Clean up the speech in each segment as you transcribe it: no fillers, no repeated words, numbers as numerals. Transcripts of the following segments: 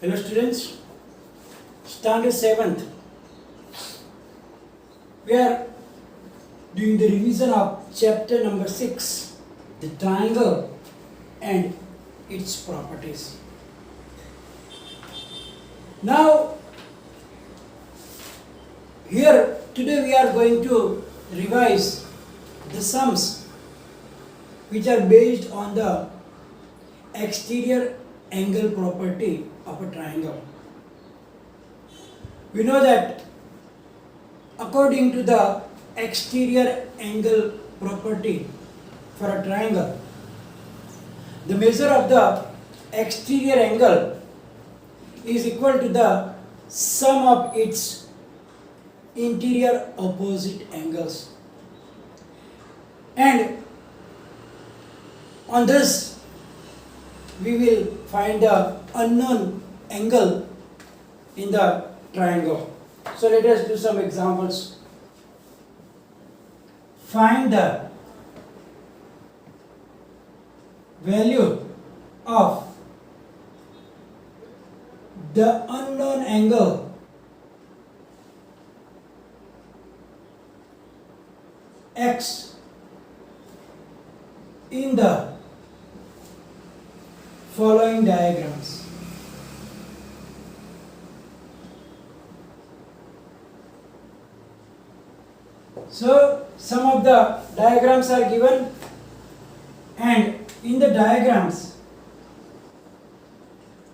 Hello students, standard 7th. We are doing the revision of chapter number 6, the triangle and its properties. Now, here today we are going to revise the sums which are based on the exterior angle property of a triangle. We know that according to the exterior angle property for a triangle, the measure of the exterior angle is equal to the sum of its interior opposite angles. And on this we will find the unknown angle in the triangle. So let us do some examples. Find the value of the unknown angle x in the following diagrams. So some of the diagrams are given, and in the diagrams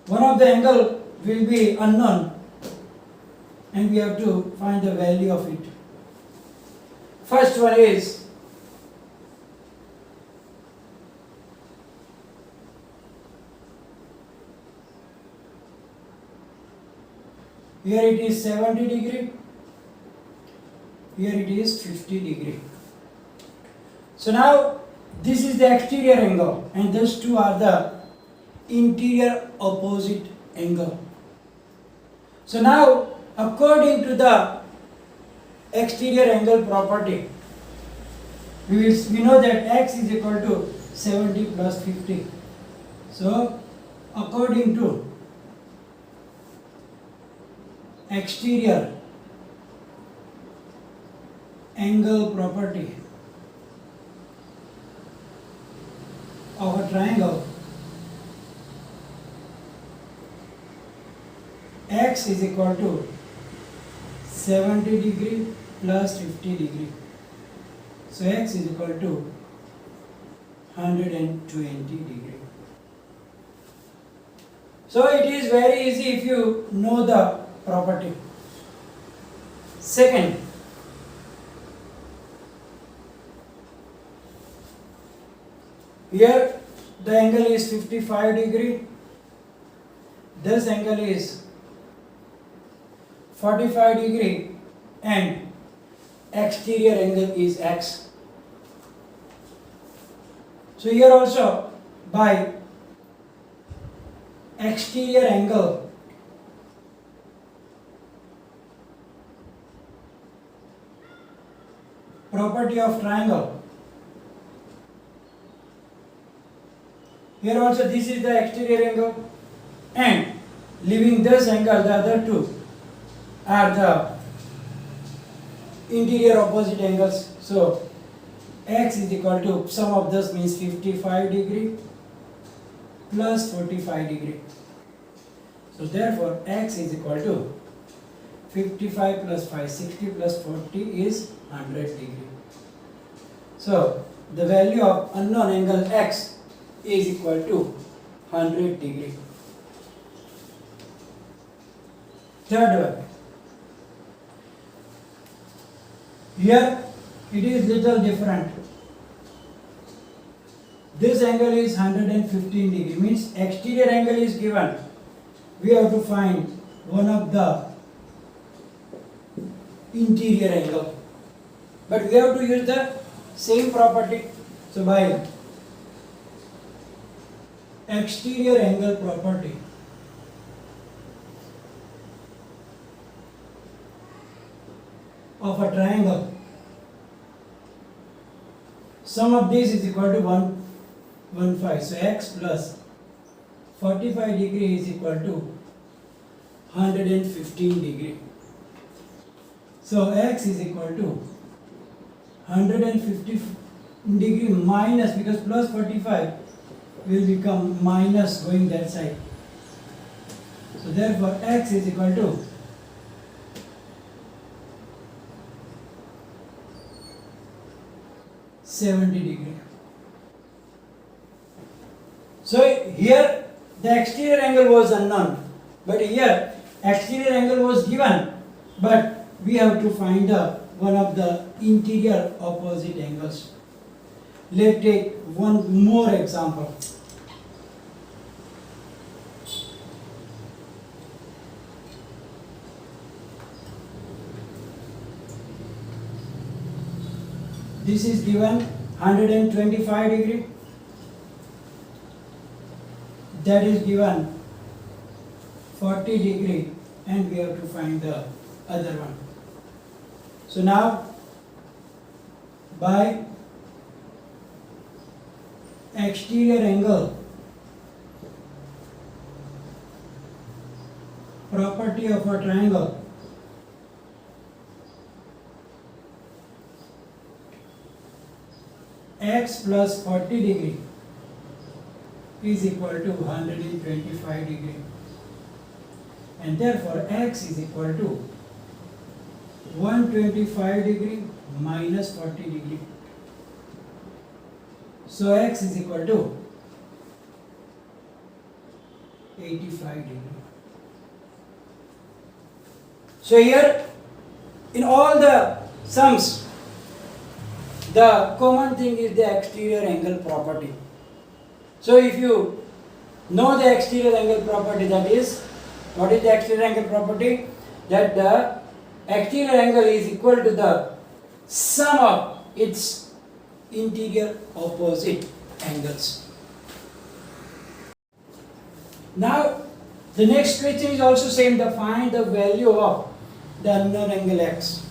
one of the angle will be unknown and we have to find the value of it. First one is here it is 70 degree, here it is 50 degree. So now this is the exterior angle and these two are the interior opposite angle. So now according to the exterior angle property, we know that x is equal to 70 plus 50. So according to exterior angle property of a triangle, x is equal to 70 degree plus 50 degree. So x is equal to 120 degree. So it is very easy if you know the property. Second, here the angle is 55 degree, this angle is 45 degree and exterior angle is x. So here also by exterior angle property of triangle, here also this is the exterior angle and leaving this angle, the other two are the interior opposite angles. So x is equal to sum of this means 55 degree plus 45 degree. So therefore x is equal to 55 plus 5, 60 plus 40 is 100 degree. So the value of unknown angle x is equal to 100 degree. Third one. Here it is little different. This angle is 115 degree, means exterior angle is given. We have to find one of the interior angle. But we have to use the same property. So by exterior angle property, of a triangle, sum of this is equal to 115. So x plus 45 degree is equal to 115 degree. So x is equal to 150 degree minus, because plus 45 will become minus going that side. So therefore x is equal to 70 degree. So here the exterior angle was unknown, but here exterior angle was given, but we have to find one of the interior opposite angles. Let's take one more example. This is given 125 degree. That is given 40 degree, and we have to find the other one. So now by exterior angle property of a triangle, x plus 40 degree is equal to 125 degree, and therefore x is equal to 125 degree minus 40 degree. So x is equal to 85 degree. So here in all the sums, the common thing is the exterior angle property. So if you know the exterior angle property, that is, what is the exterior angle property? That the exterior angle is equal to the sum of its interior opposite angles. Now the next question is also same, to find the value of the unknown angle x.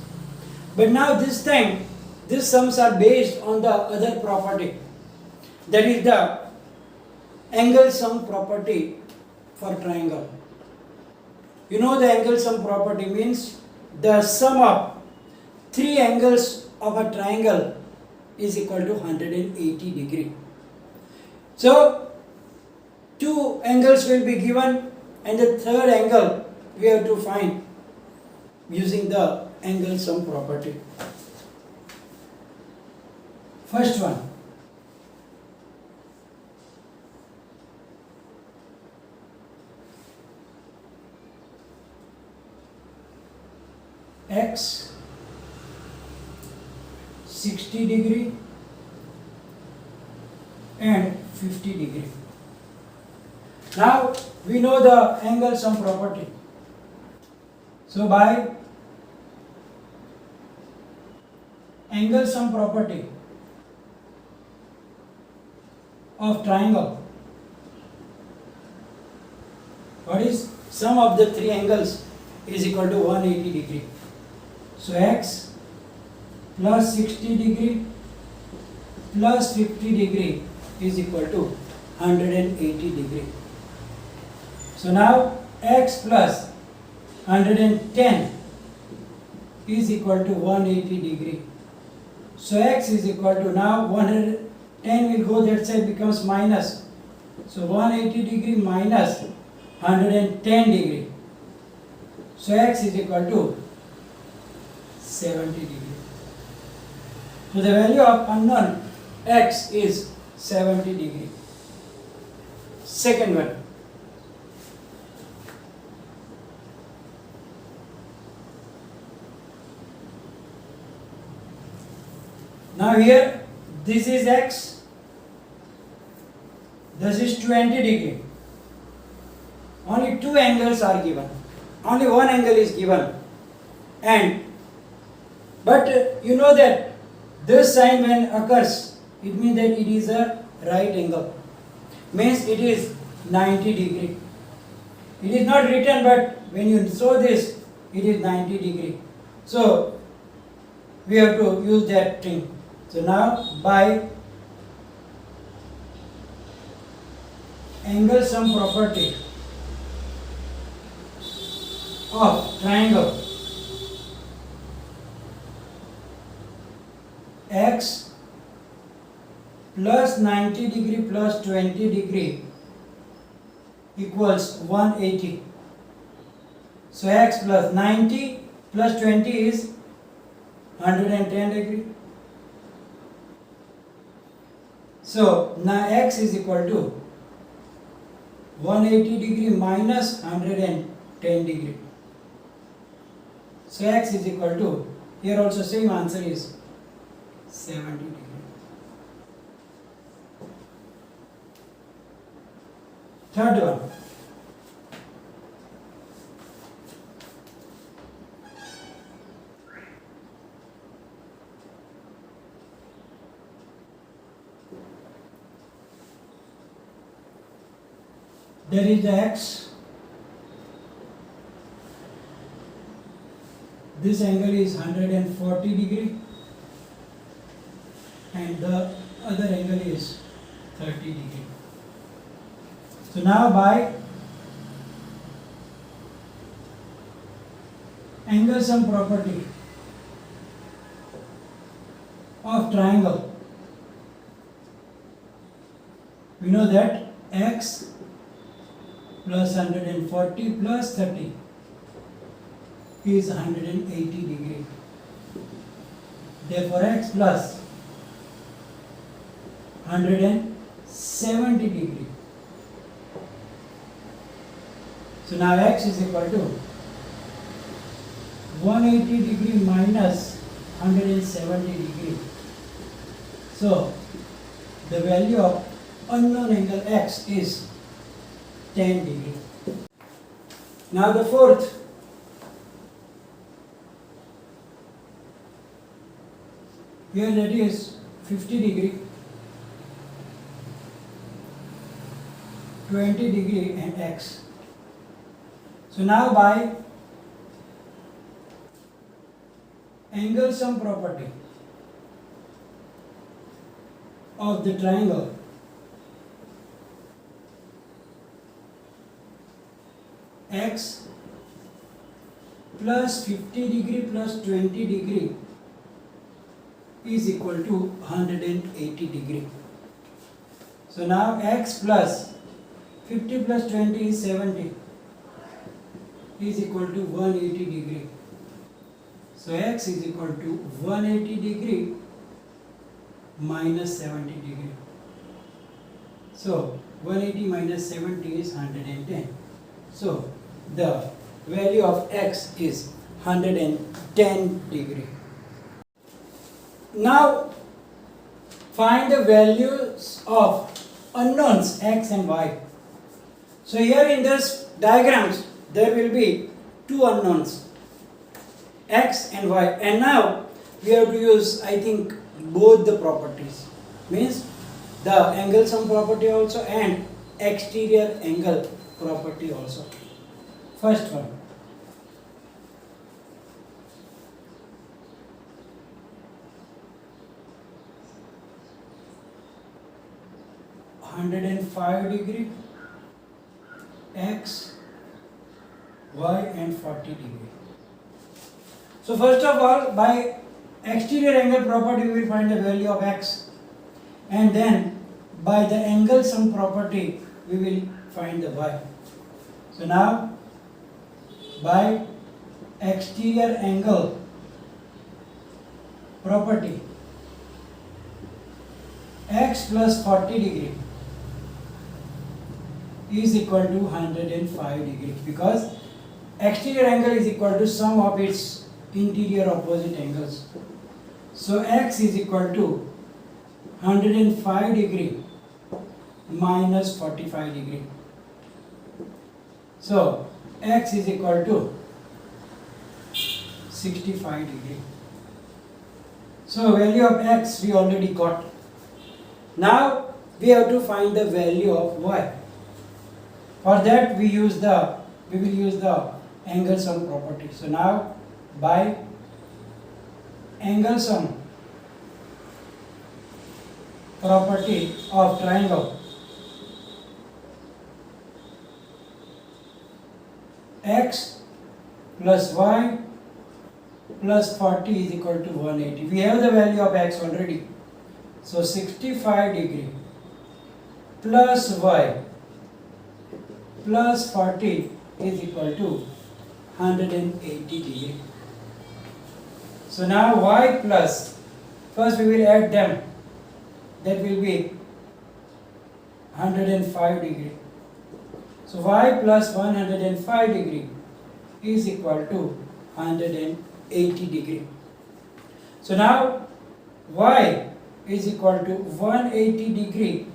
But now this time these sums are based on the other property, that is the angle sum property for triangle. You know the angle sum property means the sum of three angles of a triangle is equal to 180 degree. So two angles will be given, and the third angle we have to find using the angle sum property. First one, x 60 degree and 50 degree. Now we know the angle sum property. So by angle sum property of triangle, what is sum of the three angles is equal to 180 degree. So x plus 60 degree plus 50 degree is equal to 180 degree. So now x plus 110 is equal to 180 degree. So x is equal to, now 110 will go that side, becomes minus. So 180 degree minus 110 degree. So x is equal to 70 degree. So the value of unknown x is 70 degree. Second one. Now here this is x, this is 20 degree. Only two angles are given. Only one angle is given. And but you know that this sign when occurs, it means that it is a right angle. Means it is 90 degree. It is not written, but when you show this, it is 90 degree. So we have to use that thing. So now by angle sum property of triangle x plus 90 degree plus 20 degree equals 180. So x plus 90 plus 20 is 110 degree. So now x is equal to 180 degree minus 110 degree. So x is equal to, here also same answer is 70 degree. Third one. There is the x. This angle is 140 degree and the other angle is 30 degree. So now by angle sum property of triangle, we know that x plus 140 plus 30 is 180 degree. Therefore x plus 170 degree. So now x is equal to 180 degree minus 170 degree. So the value of unknown angle x is 10 degree. Now the fourth. Here that is 50 degree, 20 degree and x. So now by angle sum property of the triangle x plus 50 degree plus 20 degree is equal to 180 degree. So now x plus 50 plus 20 is 70 is equal to 180 degree. So x is equal to 180 degree minus 70 degree. So 180 minus 70 is 110. So the value of x is 110 degree. Now find the values of unknowns x and y. So here in this diagrams there will be two unknowns x and y, and now we have to use, I think, both the properties, means the angle sum property also and exterior angle property also. First one, (105 degree) x, y and 40 degree. So first of all, by exterior angle property we will find the value of x, and then by the angle sum property we will find the y. So now by exterior angle property, x plus 40 degree is equal to 105 degree, because exterior angle is equal to sum of its interior opposite angles. So x is equal to 105 degree minus 45 degree. So x is equal to 65 degree. So value of x we already got. Now we have to find the value of y. For that we will use the angle sum property. So now by angle sum property of triangle, x plus y plus 40 is equal to 180. We have the value of x already. So 65 degree plus y plus 40 is equal to 180 degree. So now y plus, first we will add them, that will be 105 degree. So y plus 105 degree is equal to 180 degree. So now y is equal to 180 degree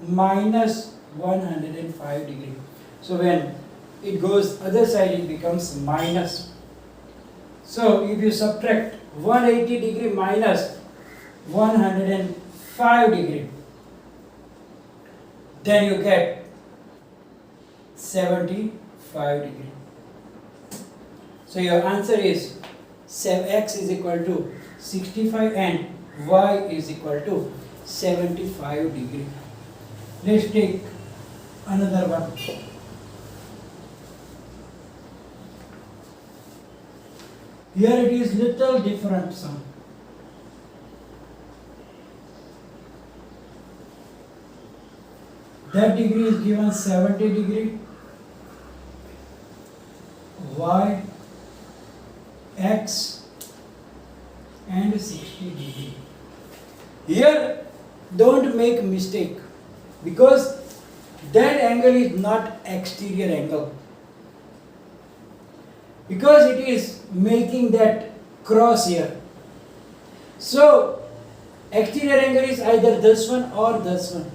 minus 105 degree. So when it goes other side, it becomes minus. So if you subtract 180 degree minus 105 degree, then you get 75 degree. So your answer is x is equal to 65 and y is equal to 75 degree. Let's take another one. Here it is little different sum. That degree is given 70 degree, y, x and 60 degree. Here don't make mistake, because that angle is not exterior angle, because it is making that cross here. So exterior angle is either this one or this one,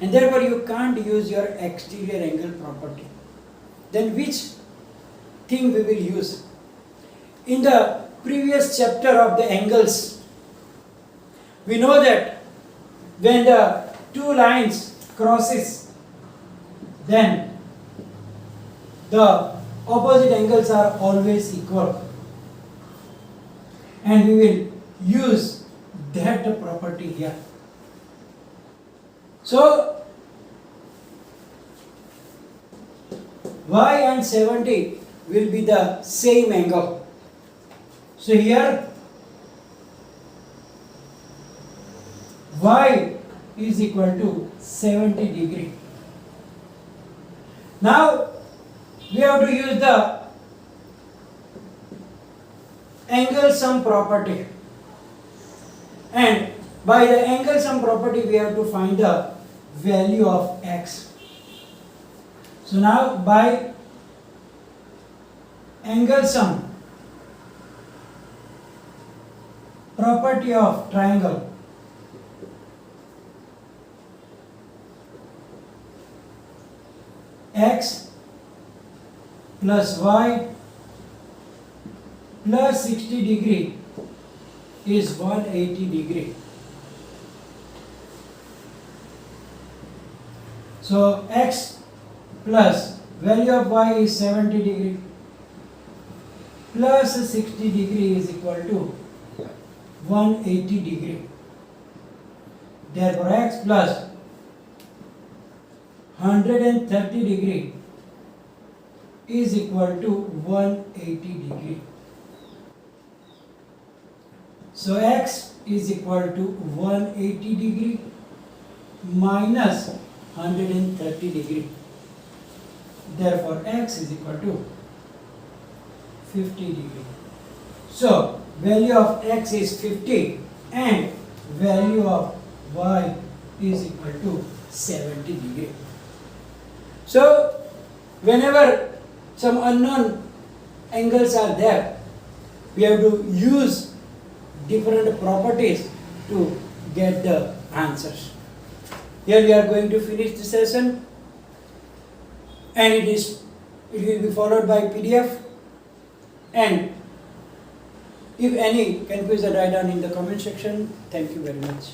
and therefore you can't use your exterior angle property. Then which thing we will use? In the previous chapter of the angles, we know that when the two lines crosses, then the opposite angles are always equal, and we will use that property here. So y and 70 will be the same angle. So here y is equal to 70 degree. Now we have to use the angle sum property, and by the angle sum property we have to find the value of x. So now by angle sum property of triangle, x plus y plus 60 degree is 180 degree. So x plus value of y is 70 degree plus 60 degree is equal to 180 degree. Therefore x plus 130 degree is equal to 180 degree. So x is equal to 180 degree minus 130 degree. Therefore x is equal to 50 degree. So value of x is 50 and value of y is equal to 70 degree. So whenever some unknown angles are there, we have to use different properties to get the answers. Here we are going to finish the session, and it will be followed by PDF. And if any confusion, write down in the comment section. Thank you very much.